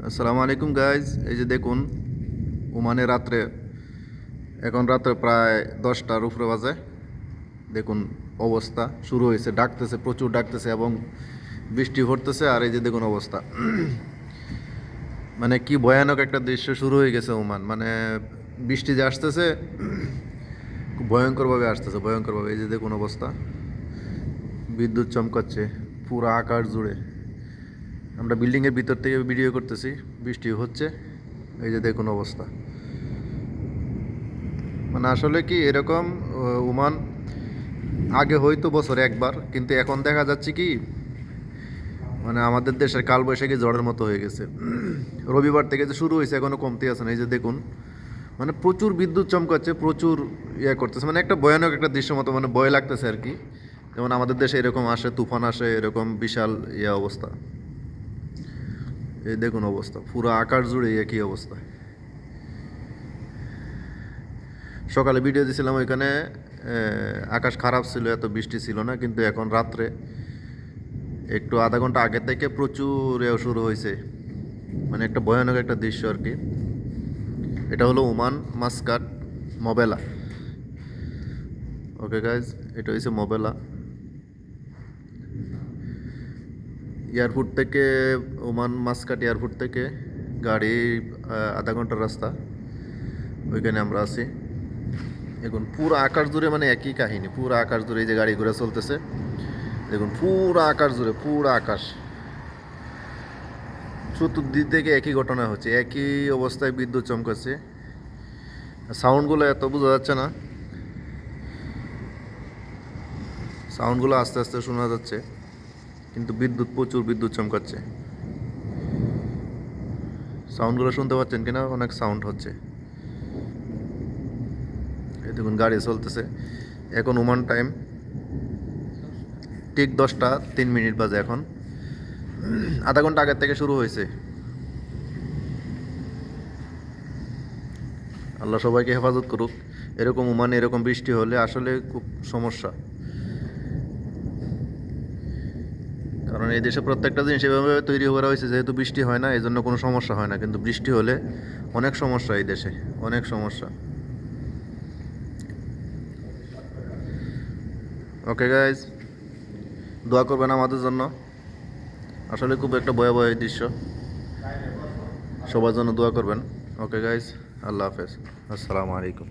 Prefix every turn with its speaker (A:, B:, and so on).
A: আসসালামু আলাইকুম গাইজ, এই যে দেখুন ওমানে রাত্রে, এখন রাত্রে প্রায় 10টার উপরে বাজে। দেখুন অবস্থা শুরু হয়েছে, ডাকতেছে, প্রচুর ডাকতেছে এবং বৃষ্টি পড়তেছে। আর এই যে দেখুন অবস্থা, মানে কি ভয়ানক একটা দৃশ্য শুরু হয়ে গেছে ওমান। মানে বৃষ্টি যে আসতেছে, খুব ভয়ঙ্করভাবে আসতেছে, ভয়ঙ্করভাবে। এই যে দেখুন অবস্থা, বিদ্যুৎ চমকাচ্ছে পুরো আকাশ জুড়ে। আমরা বিল্ডিংয়ের ভিতর থেকে ভিডিও করতেছি, বৃষ্টি হচ্ছে। এই যে দেখুন অবস্থা, মানে আসলে কি এরকম ওমান আগে হয়তো বছরে একবার, কিন্তু এখন দেখা যাচ্ছে কি মানে আমাদের দেশের কালবৈশাখী ঝড়ের মতো হয়ে গেছে। রবিবার থেকে যে শুরু হয়েছে এখনো কমতে আছে না। এই যে দেখুন, মানে প্রচুর বিদ্যুৎ চমকাচ্ছে, প্রচুর ইয়ে করতেছে, মানে একটা ভয়ানক একটা দৃশ্য মতো, মানে ভয় লাগতেছে আর কি। যেমন আমাদের দেশে এরকম আসে, তুফান আসে, এরকম বিশাল ইয়ে অবস্থা। এই দেখুন অবস্থা, পুরো আকাশ জুড়ে একই অবস্থা। সকালে ভিডিও দিয়েছিলাম ওইখানে, আকাশ খারাপ ছিল, এত বৃষ্টি ছিল না। কিন্তু এখন রাত্রে একটু আধা ঘন্টা আগে থেকে প্রচুর শুরু হয়েছে, মানে একটা ভয়ানক একটা দৃশ্য আর কি। এটা হলো Oman Muscat Mabela. Okay guys, এটা হচ্ছে মবেলা এয়ারপোর্ট থেকে। ওমান মাস্কাট এয়ারপোর্ট থেকে গাড়ি আধা ঘন্টার রাস্তা, ওইখানে আমরা আছি এখন। পুরো আকাশ জুড়ে মানে একই কাহিনী, পুরো আকাশ জুড়ে এই যে গাড়ি ঘোড়া চলতেছে। দেখুন পুরো আকাশ জুড়ে, পুরো আকাশ, চতুর্দিক থেকে একই ঘটনা হচ্ছে, একই অবস্থায় বিদ্যুৎ চমকাচ্ছে। সাউন্ডগুলো এত বোঝা যাচ্ছে না, সাউন্ডগুলো আস্তে আস্তে শোনা যাচ্ছে, কিন্তু বিদ্যুৎ, প্রচুর বিদ্যুৎ চমকাচ্ছে। সাউন্ডগুলো শুনতে পাচ্ছেন কিনা? অনেক সাউন্ড হচ্ছে। এই দেখুন গাড়ি চলতেছে। এখন ওমান টাইম ঠিক 10টা 3 মিনিট বাজে এখন। আধা ঘন্টা আগের থেকে শুরু হয়েছে। আল্লাহ সবাইকে হেফাজত করুক। এরকম ওমানে এরকম বৃষ্টি হলে আসলে খুব সমস্যা, কারণ এই দেশে প্রত্যেকটা জিনিস এভাবে তৈরি করা হয়েছে, যেহেতু বৃষ্টি হয় না এই জন্য কোনো সমস্যা হয় না, কিন্তু বৃষ্টি হলে অনেক সমস্যা এই দেশে, অনেক সমস্যা। ওকে গাইজ, দোয়া করবেন আমাদের জন্য। আসলে খুব একটা ভয়াবহ দৃশ্য, সবার জন্য দোয়া করবেন। ওকে গাইজ, আল্লাহ হাফেজ, আসসালামু আলাইকুম।